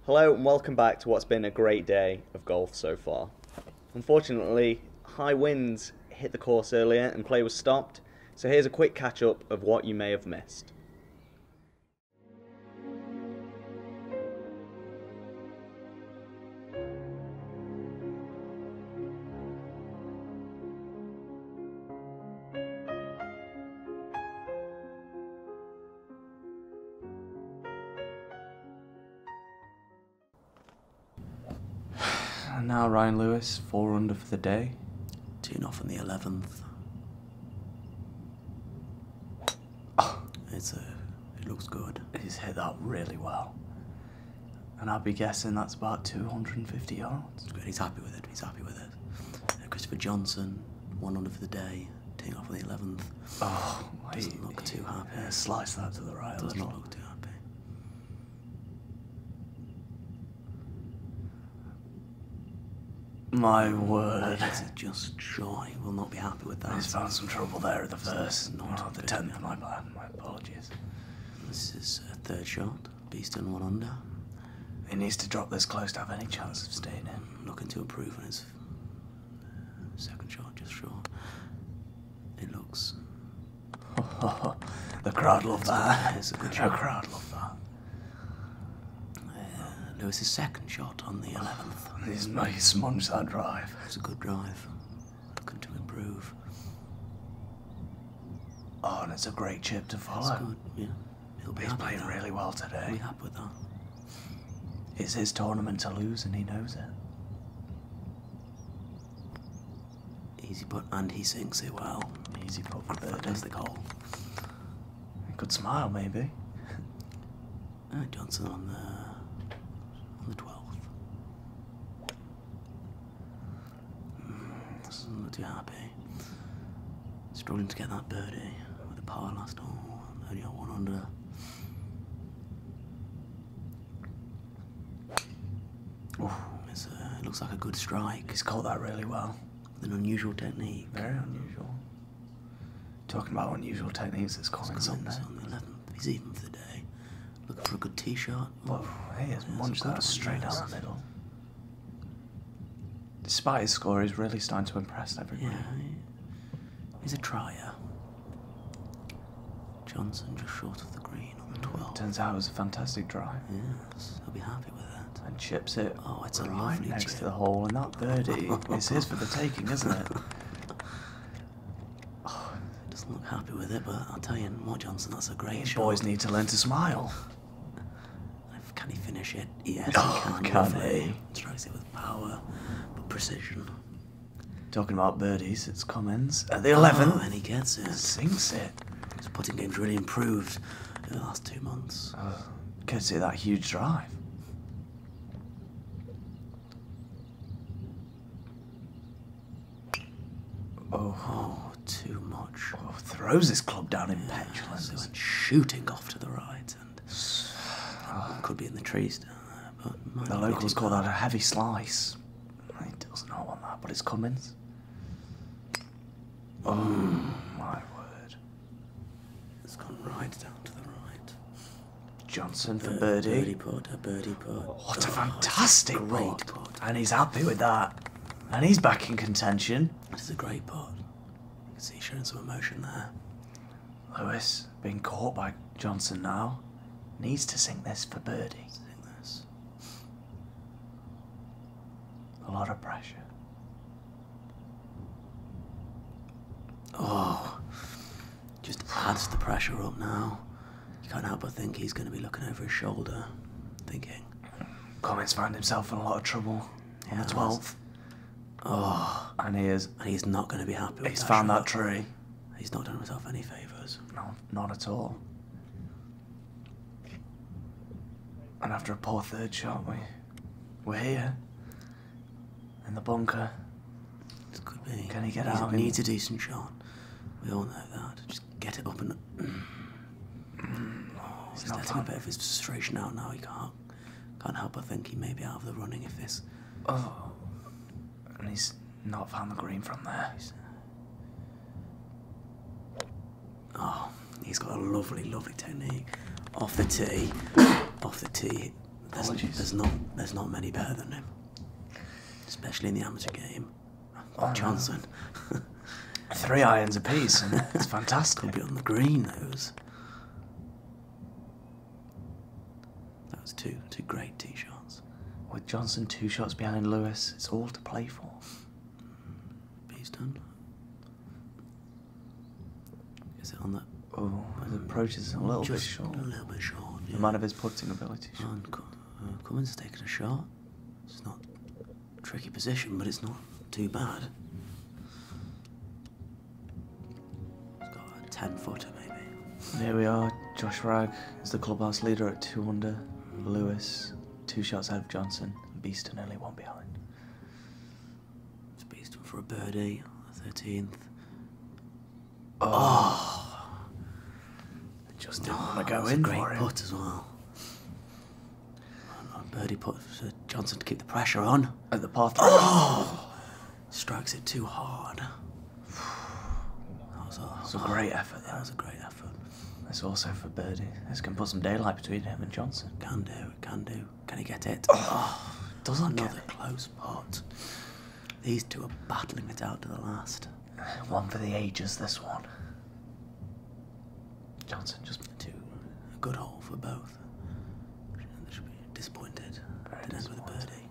Hello and welcome back to what's been a great day of golf so far. Unfortunately, high winds hit the course earlier and play was stopped, so here's a quick catch up of what you may have missed. And now Ryan Lewis, 4 under for the day. Teeing off on the 11th. Oh, It looks good. he's hit that really well. And I'd be guessing that's about 250 yards. It's good. He's happy with it. Christopher Johnson, 1 under for the day. Teeing off on the 11th. Oh, Doesn't look too happy. Yeah, slice that to the right. Does not look too happy. My word. Is it just shy? Will not be happy with that. He's found some trouble there at the first. Not the good. 10th, my bad. My apologies. This is a third shot. Beeston 1 under. He needs to drop this close to have any chance of staying in. Looking to improve on his second shot, just short. It looks. The crowd love that. It's a good The shot. crowd love that. Lewis's second shot on the 11th. He smunged that drive. It's a good drive. Looking to improve. Oh, and it's a great chip to That's follow. good. Yeah. He'll be He's happy playing with that. really well He'll be today. happy with that. It's his tournament to lose, and he knows it. Easy putt, and he sinks it well. Easy putt for birdie. Fantastic hole. Good smile, maybe. Johnson on the 12th. Doesn't look too happy. Struggling to get that birdie with a par last hole. Only on 1 under. It looks like a good strike. He's caught that really well. With an unusual technique. Very unusual. Talking about unusual techniques, it's Collins on Collins there. on the 11th. He's even for the day. Looking for a good tee shot. Whoa, he has Yeah, munched it's a good that one, straight yes. down the middle. Despite his score, he's really starting to impress everybody. Yeah, he's a trier. Johnson just short of the green on the 12th. Turns out it was a fantastic drive. Yes, he'll be happy with that. And chips it Oh, it's a right lovely next chip. to the hole, and that birdie is his for the taking, isn't it? Doesn't look happy with it, but I'll tell you what, Johnson, that's a great These shot. boys need to learn to smile. Can he finish it? Yes, Oh, he can. can Lovely. he? Strikes it with power, but precision. Talking about birdies, it's Cummins at the 11th. Oh, and he gets it. Sinks it. His putting game's really improved in the last 2 months. Courtesy of that huge drive. Oh, too much. Oh, throws his club down in So petulance. he went shooting off to the right, and could be in the trees down there, but might The not be locals too call bad. that a heavy slice. He doesn't know on that, but it's Cummins. Oh, my word. It's gone right down to the right. Johnson for Birdie birdie. putt, a birdie putt. What a Oh, fantastic it's a great putt. putt. And he's happy with that. And he's back in contention. This is a great putt. You can see he's showing some emotion there. Lewis, being caught by Johnson now, needs to sink this for birdie. I think this. A lot of pressure. Oh, just adds the pressure up now. You can't help but think he's going to be looking over his shoulder, thinking, Cummins found himself in a lot of trouble on the Yes. 12th. oh, And and he's not going to be happy with he's that found shot. that tree. He's not done himself any favours. No, not at all. And after a poor third shot, we're here. In the bunker. It could be. Can he get Needs- out? Needs a decent shot. We all know that. Just get it up and. He's not letting a found- bit of his frustration out now. He can't help but think he may be out of the running if this. Oh. And he's not found the green from there. Oh, he's got a lovely, lovely technique. Off the tee, Apologies. There's not many better than him, especially in the amateur game. Oh, Johnson. 3 irons apiece, and it's fantastic. Could be on the green, those. That was two great tee shots. With Johnson 2 shots behind Lewis, it's all to play for. Beeston. Is it on that? Oh, his approach is a little bit Just short. a little bit short. Yeah. The man of his putting ability. And Cummins has taken a shot. It's not a tricky position, but it's not too bad. He's got a 10-footer maybe. And here we are. Josh Ragg is the clubhouse leader at 2 under. Lewis 2 shots ahead of Johnson. And Beeston only 1 behind. It's Beeston for a birdie, 13th. Just didn't want to go That's in a great for him. putt as well. And a birdie putt for Johnson to keep the pressure on. At the par 3. Strikes it too hard. It's a great effort, That that. was a great effort. It's also for birdie. This can put some daylight between him and Johnson. Can do, can do. Can he get it? Doesn't get Another close putt. These two are battling it out to the last. One for the ages, this one. Johnson just A good hole for both. They should be disappointed. Didn't end with a birdie.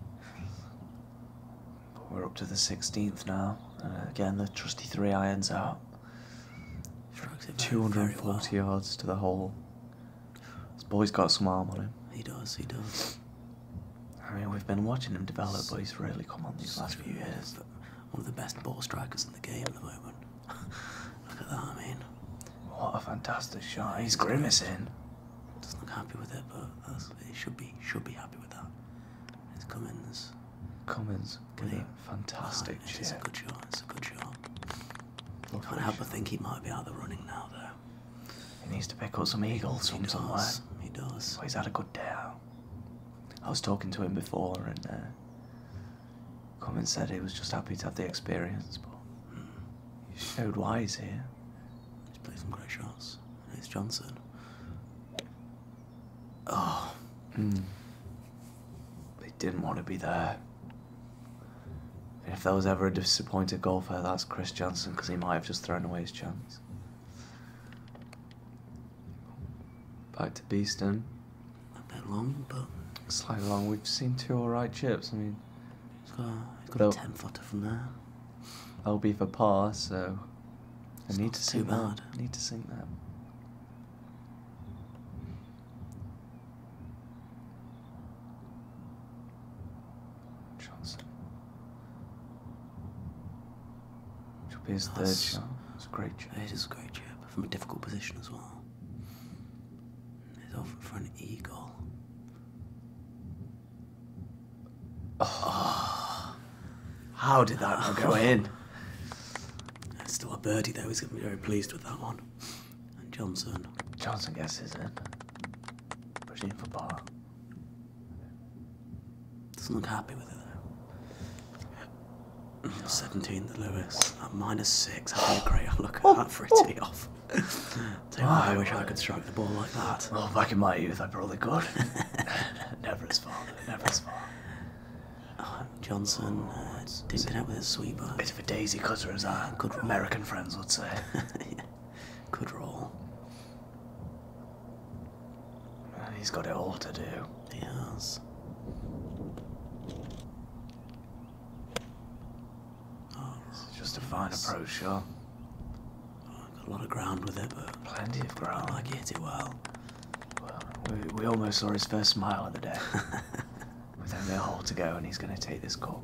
We're up to the 16th now. Again, the trusty 3 irons out. Strikes it very, 240 very well. yards to the hole. This boy's got some arm on him. He does, he does. I mean, we've been watching him develop, but he's really come on these last few years. One of the best ball strikers in the game at the moment. Look at that, I mean. What a fantastic shot. He's grimacing. Doesn't look happy with it, but he should be happy with that. It's Cummins. Cummins with Can he- a fantastic It's a chip. good shot, it's a good shot. Lovely Can't help but shot. think he might be out of the running now, though. He needs to pick up some eagles from somewhere. He does. So he's had a good day out. I was talking to him before, and Cummins said he was just happy to have the experience, but he showed why he's here. He's played some great shots. And it's Johnson. He didn't want to be there. And if there was ever a disappointed golfer, that's Chris Johnson, because he might have just thrown away his chance. Back to Beeston. A bit long, but Slightly long. We've seen 2 alright chips. I mean, he's got Though- a 10-footer from there. that'll be for par, so I It's need not to too sink that. bad. I need to sink that. Johnson. Should be his third That's- shot. It's a great chip. It is a great chip, from a difficult position as well. He's off for an eagle. How did that not go in? It's still a birdie though, he's going to be very pleased with that one. And Johnson. Johnson gets his in. Pushing for par. Doesn't look happy with it though. 17th Lewis at -6. That'd be a great look at that for a tee off. Tell you what, I wish I could strike the ball like that. Well, back in my youth, I probably could. Never as far. Never as far. Johnson dinking out with his sweeper. Bit of a daisy cutter, as our Good roll. American friends would say. Yeah. Good roll. He's got it all to do. He has. It's just a fine approach shot. Got a lot of ground with it, but Plenty of I ground. like he hit it well. Well, we almost saw his first smile of the day. With only a hole to go, and he's going to take this cup.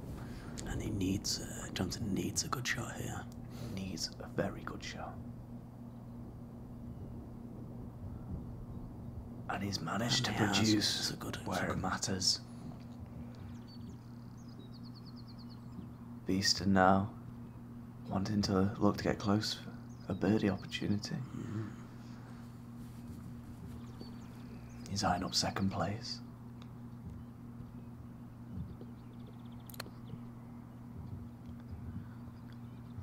And he needs, Johnson needs a good shot here. He needs a very good shot. And he's managed And to he has. produce It's a good- where it matters. Beeston now wanting to look to get close for a birdie opportunity. He's eyeing up second place.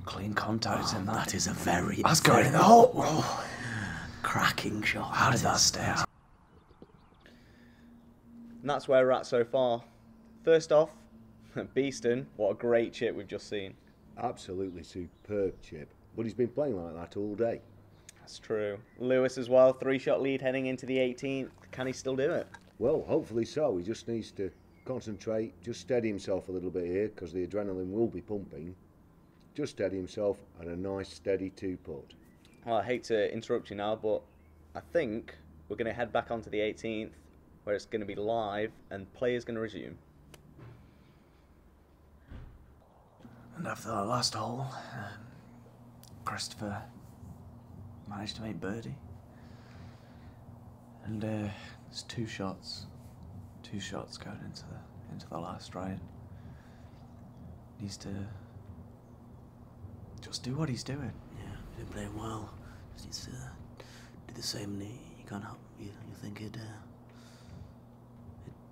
Clean contact in that. That is a very, That's going in the very hole. Oh, cracking shot. how did that stay out? And that's where we're at so far. First off, Beeston, what a great chip we've just seen. Absolutely superb chip. But he's been playing like that all day. That's true. Lewis as well, 3-shot lead heading into the 18th. Can he still do it? Well, hopefully so. He just needs to concentrate, just steady himself a little bit here, because the adrenaline will be pumping. Just steady himself and a nice steady 2-putt. Well, I hate to interrupt you now, but I think we're going to head back onto the 18th, where it's going to be live and play is going to resume. And after that last hole, Christopher managed to make birdie. And there's two shots going into the last round. Needs to just do what he's doing. Yeah, he's been playing well. Just needs to do the same. And you can't help. You think he'd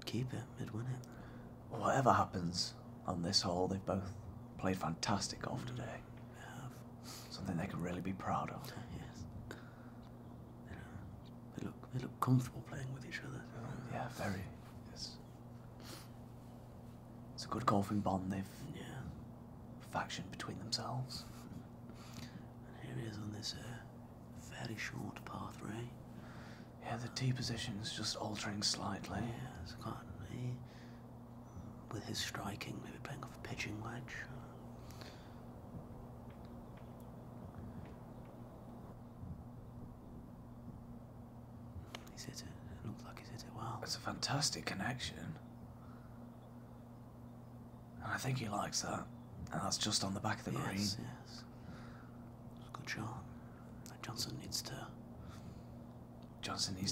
keep it, he'd win it. Whatever happens on this hole, they've both played fantastic golf today. They have. Something they can really be proud of. Yes. They look comfortable playing with each other. Yeah, very. It's a good golfing bond they've factioned between themselves. And here he is on this fairly short par 3. Yeah, the tee position's just altering slightly. Yeah, it's quite with his striking, maybe playing off a pitching wedge. He's hit it. It looks like he's hit it well. It's a fantastic connection. And I think he likes that. And that's just on the back of the green. Yes. It's a good shot. Johnson needs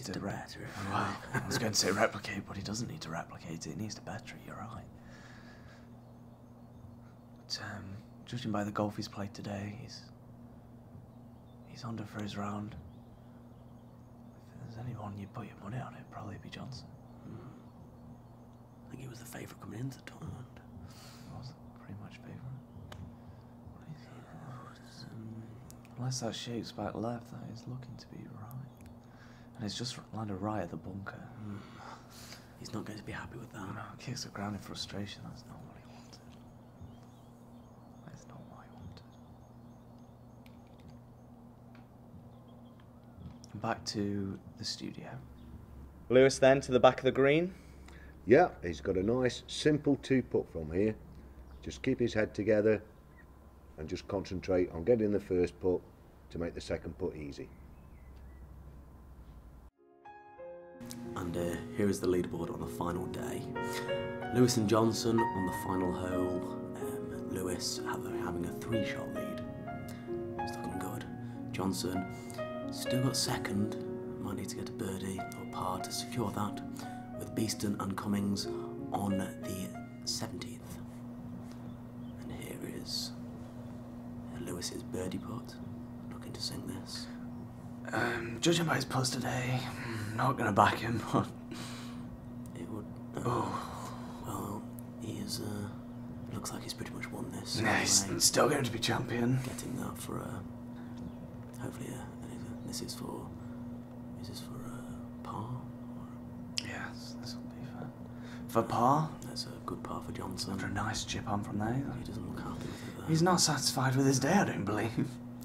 to better it. Wow. I was going to say replicate, but he doesn't need to replicate it. He needs to better it, you're right. But judging by the golf he's played today, he's under for his round. If there's anyone you'd put your money on, it'd probably be Johnson. I think he was the favourite coming into the tournament. Was pretty much favourite. Unless that shapes back left, that is looking to be right. And it's just landed right at the bunker. He's not going to be happy with that. No, kicks the ground in frustration. That's not what he wanted. That's not what he wanted. Back to the studio. Lewis then to the back of the green. Yeah, he's got a nice, simple 2-putt from here. Just keep his head together and just concentrate on getting the first putt to make the second putt easy. And here is the leaderboard on the final day. Lewis and Johnson on the final hole. Lewis having a 3-shot lead. It's looking good. Johnson still got second. Might need to get a birdie or par to secure that. With Beeston and Cummings on the 17th. And here is Lewis's birdie putt. Looking to sink this. Judging by his putts today, not going to back him, but... It would... Oh. Well, he is... looks like he's pretty much won this. Yeah, he's still going to be champion. Getting that for hopefully this is for par. Yes, this will be fun. For par, That's a good par for Johnson. after a nice chip on from there. He doesn't look happy with it though. He's not satisfied with his day, I don't believe.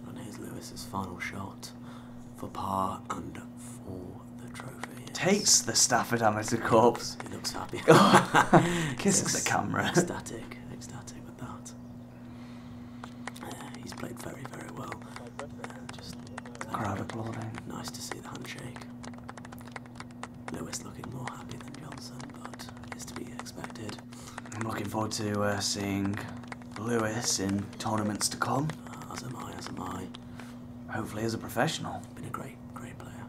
And here's Lewis's final shot for par and for the trophy. Takes the Stafford Amateur Cup. He looks happy. Kisses the camera. Ecstatic with that. He's played very, very well. Just Crowd applauding. nice to see the handshake. Lewis looking more happy than Johnson, but is to be expected. I'm looking forward to seeing Lewis in tournaments to come. As am I. Hopefully as a professional. Been a great player.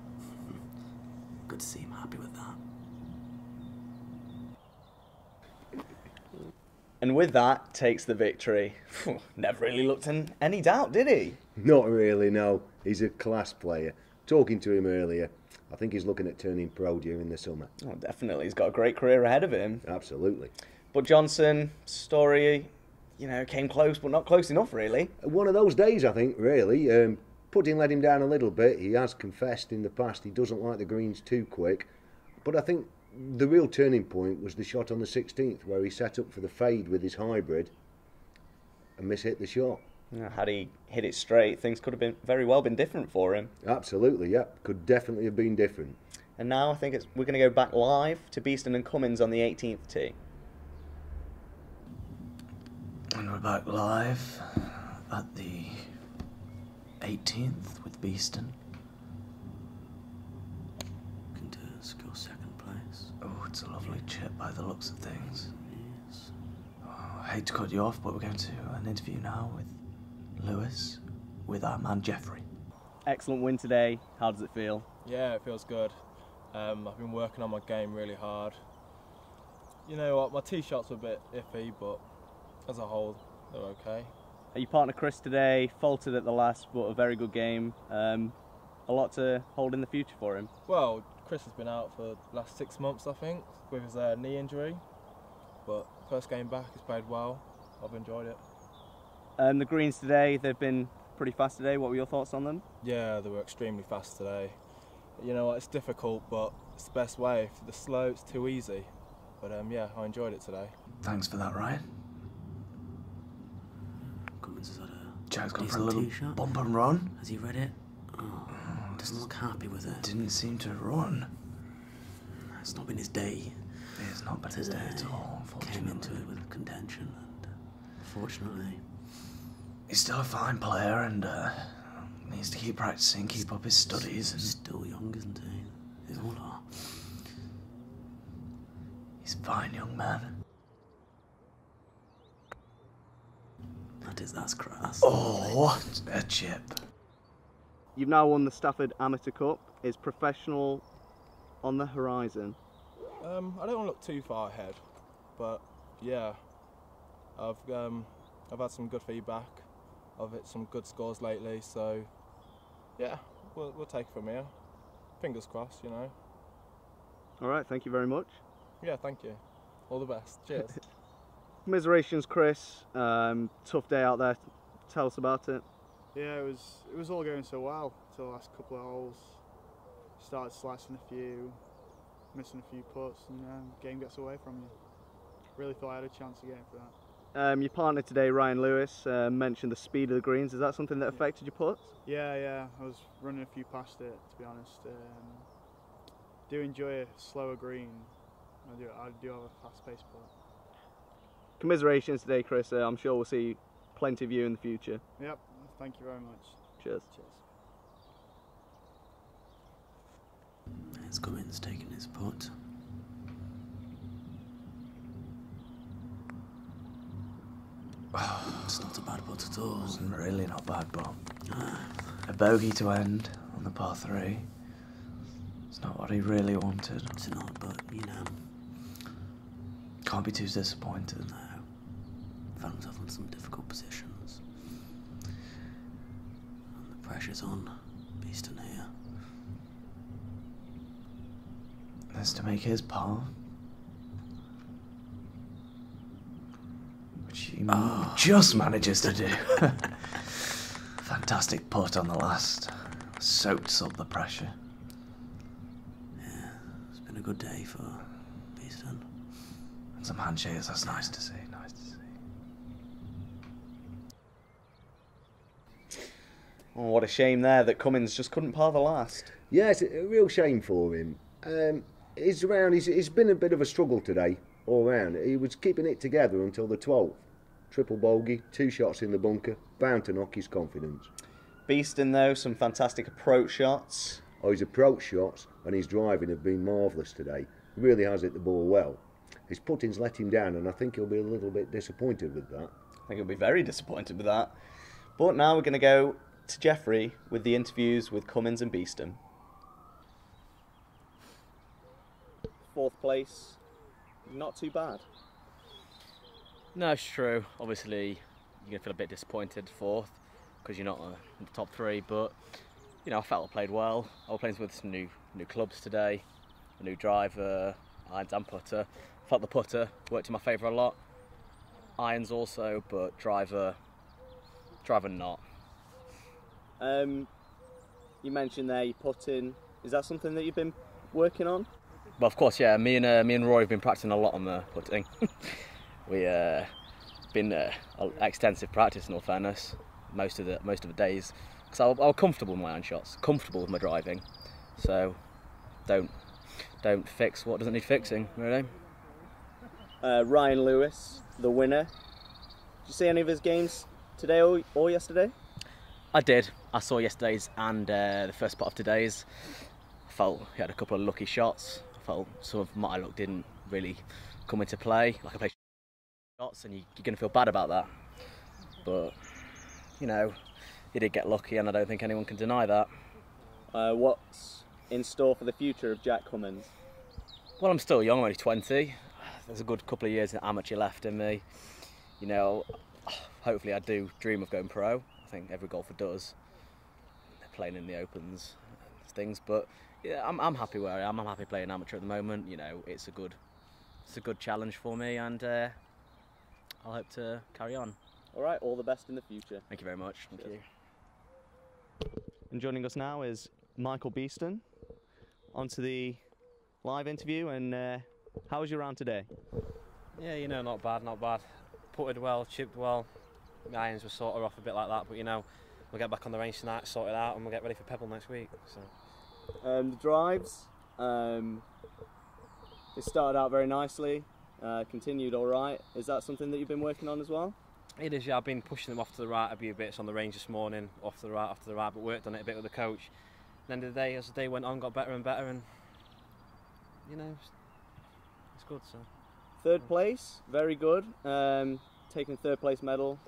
Good to see him happy with that. And with that, takes the victory. Never really looked in any doubt, did he? Not really, no. He's a class player. Talking to him earlier, I think he's looking at turning pro during the summer. Oh, definitely. He's got a great career ahead of him. Absolutely. But Johnson, story, came close, but not close enough, really. One of those days, I think, really. Putting let him down a little bit. He has confessed in the past he doesn't like the greens too quick. But I think the real turning point was the shot on the 16th, where he set up for the fade with his hybrid and mishit the shot. Had he hit it straight, things could have been very well been different for him. Absolutely, yeah. Could definitely have been different. And now I think we're going to go back live to Beeston and Cummins on the 18th tee. And we're back live at the 18th with Beeston. Looking to score second place. Oh, it's a lovely chip by the looks of things. Yes. Oh, I hate to cut you off, but we're going to an interview now with Lewis, with our man Jeffrey. Excellent win today. How does it feel? Yeah, it feels good. I've been working on my game really hard. You know what, my tee shots were a bit iffy, but as a whole, they're okay. Your partner Chris today faltered at the last, but a very good game. A lot to hold in the future for him. Well, Chris has been out for the last 6 months, I think, with his knee injury. But first game back, he's played well. I've enjoyed it. The greens today, they've been pretty fast today. What were your thoughts on them? Yeah, they were extremely fast today. You know what, it's difficult, but it's the best way. If they're slow, it's too easy. But yeah, I enjoyed it today. Thanks for that, Ryan. Cummins has had a Jack's gone for a decent little tee shot. bump and run. Has he read it? Oh, doesn't look happy with it. Didn't seem to run. It's not been his day. It's not been his day at all, Came into unfortunately. it with contention, and fortunately, He's still a fine player and needs to keep practicing, keep up his studies. he's still young, isn't he? They all are. He's a fine young man. That's crass. Oh, what a chip. You've now won the Stafford Amateur Cup. Is professional on the horizon? I don't want to look too far ahead, but yeah, I've had some good feedback. I've hit some good scores lately, so yeah, we'll take it from here. Fingers crossed, you know. All right, thank you very much. Yeah, thank you. All the best. Cheers. Commiserations, Chris. Tough day out there. Tell us about it. Yeah, it was all going so well till the last couple of holes. Started slicing a few, missing a few putts, and game gets away from you. Really thought I had a chance again for that. Your partner today, Ryan Lewis, mentioned the speed of the greens. Is that something that affected your putts? Yeah, I was running a few past it, to be honest. Do enjoy a slower green. I do have a fast-paced putt. Commiserations today, Chris. I'm sure we'll see plenty of you in the future. Yep, thank you very much. Cheers. It's Cummins taking his putt. It's not a bad putt at all. It's really not bad, but a bogey to end on the par 3. It's not what he really wanted. It's not, but you know, Can't be too disappointed. no. Found himself in some difficult positions. And the pressure's on Beeston here. That's to make his par. Which he just manages to do. Fantastic putt on the last. Soaks up the pressure. Yeah, it's been a good day for Beeston. And some handshakes, that's nice to see, nice to see. Oh, what a shame there that Cummins just couldn't par the last. Yeah, it's a real shame for him. He's been a bit of a struggle today, all round. He was keeping it together until the 12th. Triple bogey, 2 shots in the bunker, bound to knock his confidence. Beeston, though, some fantastic approach shots. Oh, his approach shots and his driving have been marvellous today. He really has hit the ball well. His putting's let him down, and I think he'll be a little bit disappointed with that. I think he'll be very disappointed with that. But now we're going to go to Jeffrey with the interviews with Cummins and Beeston. 4th place, not too bad. No, it's true. Obviously, you're going to feel a bit disappointed 4th because you're not in the top 3. But you know, I felt I played well. I was playing with some new clubs today, a new driver, irons and putter. Felt the putter worked in my favour a lot. Irons also, but driver not. You mentioned there your putting. Is that something that you've been working on? Well, of course, yeah. Me and Roy have been practicing a lot on the putting. We been extensive practice, in all fairness, most of the days. Because I was comfortable with my iron shots, comfortable with my driving. So don't fix what doesn't need fixing, really. Ryan Lewis, the winner. Did you see any of his games today or yesterday? I did. I saw yesterday's and the first part of today's. I felt he had a couple of lucky shots. I felt some of my luck didn't really come into play. Like I played shots, and you're going to feel bad about that. But you know, he did get lucky, and I don't think anyone can deny that. What's in store for the future of Jack Cummins? Well, I'm still young. I'm only 20. There's a good couple of years in amateur left in me. You know, hopefully I do dream of going pro. I think every golfer does. They're playing in the Opens and things, but yeah, I'm happy where I am. I'm happy playing amateur at the moment. You know, it's a good challenge for me, and I'll hope to carry on. All right, all the best in the future. Thank you very much. Thank you. And joining us now is Michael Beeston. On to the live interview, and how was your round today? Yeah, you know, not bad, not bad. Putted well, chipped well. My irons were sort of off a bit like that, but you know, we'll get back on the range tonight, sort it out, and we'll get ready for Pebble next week. So. The drives, they started out very nicely, continued all right. Is that something that you've been working on as well? It is, yeah. I've been pushing them off to the right a few bits on the range this morning, off to the right, but worked on it a bit with the coach. At the end of the day, as the day went on, got better and better, and you know, it's good. So. Third place, very good. Taking third place medal.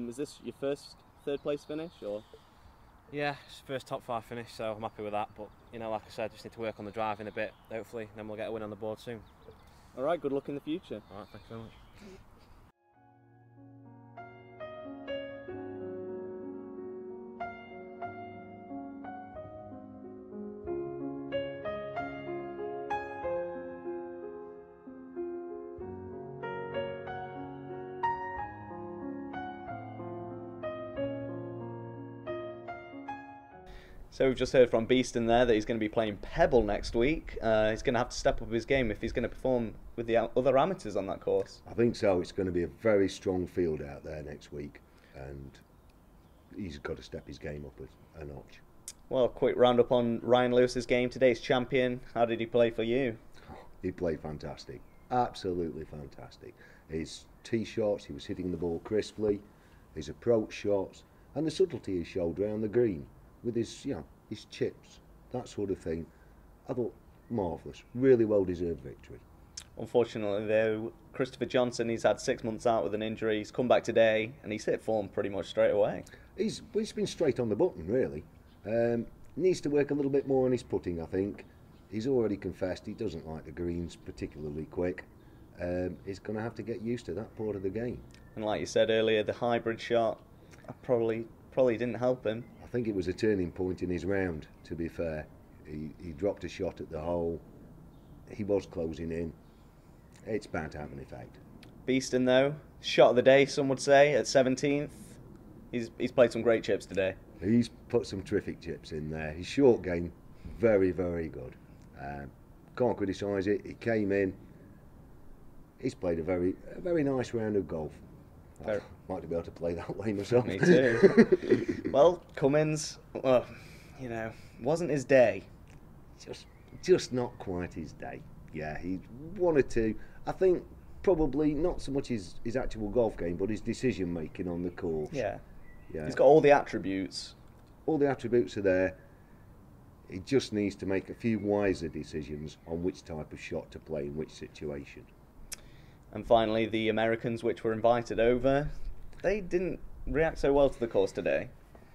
Is this your first third place finish, or? Yeah, it's the first top 5 finish, so I'm happy with that. But you know, like I said, just need to work on the driving a bit, hopefully, then we'll get a win on the board soon. All right, good luck in the future. All right, thank you very much. So we've just heard from Beeston there that he's going to be playing Pebble next week. He's going to have to step up his game if he's going to perform with the other amateurs on that course. I think so. It's going to be a very strong field out there next week, and he's got to step his game up a notch. Well, quick roundup on Ryan Lewis's game. Today's champion. How did he play for you? He played fantastic. Absolutely fantastic. His tee shots, he was hitting the ball crisply. His approach shots, and the subtlety he showed around the green with his, you know, his chips, that sort of thing. I thought marvellous. Really well deserved victory. Unfortunately, though, Christopher Johnson, he's had 6 months out with an injury. He's come back today, and he's hit form pretty much straight away. He's been straight on the button, really. Needs to work a little bit more on his putting, I think. He's already confessed he doesn't like the greens particularly quick. He's going to have to get used to that part of the game. And like you said earlier, the hybrid shot probably didn't help him. I think it was a turning point in his round, to be fair. He dropped a shot at the hole. He was closing in. It's bound to have an effect. Beeston, though, shot of the day, some would say, at 17th. He's played some great chips today. He's put some terrific chips in there. His short game, very, very good. Can't criticise it. He came in. He's played a very nice round of golf. I'd like to be able to play that way myself. Me too. Well, Cummins, you know, wasn't his day. Just not quite his day. Yeah, he wanted to. I think probably not so much his actual golf game, but his decision making on the course. Yeah. He's got all the attributes. All the attributes are there. He just needs to make a few wiser decisions on which type of shot to play in which situation. And finally, the Americans, which were invited over, they didn't react so well to the course today.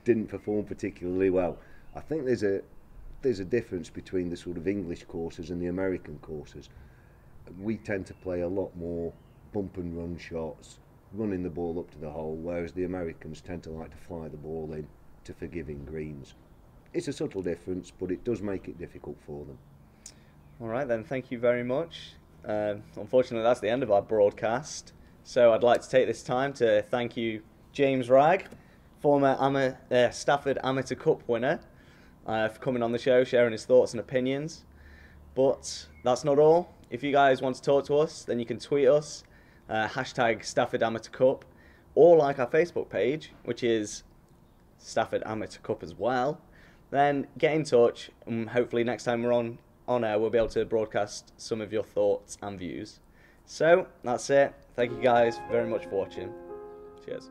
Didn't perform particularly well. I think there's a difference between the sort of English courses and the American courses. We tend to play a lot more bump and run shots, running the ball up to the hole, whereas the Americans tend to like to fly the ball in to forgiving greens. It's a subtle difference, but it does make it difficult for them. All right then, thank you very much. Unfortunately, that's the end of our broadcast. So I'd like to take this time to thank you, James Wragg, former Stafford Amateur Cup winner, for coming on the show, sharing his thoughts and opinions. But that's not all. If you guys want to talk to us, then you can tweet us, hashtag Stafford Amateur Cup, or like our Facebook page, which is Stafford Amateur Cup as well. Then get in touch, and hopefully next time we're on air, we'll be able to broadcast some of your thoughts and views. So, that's it. Thank you guys very much for watching. Cheers.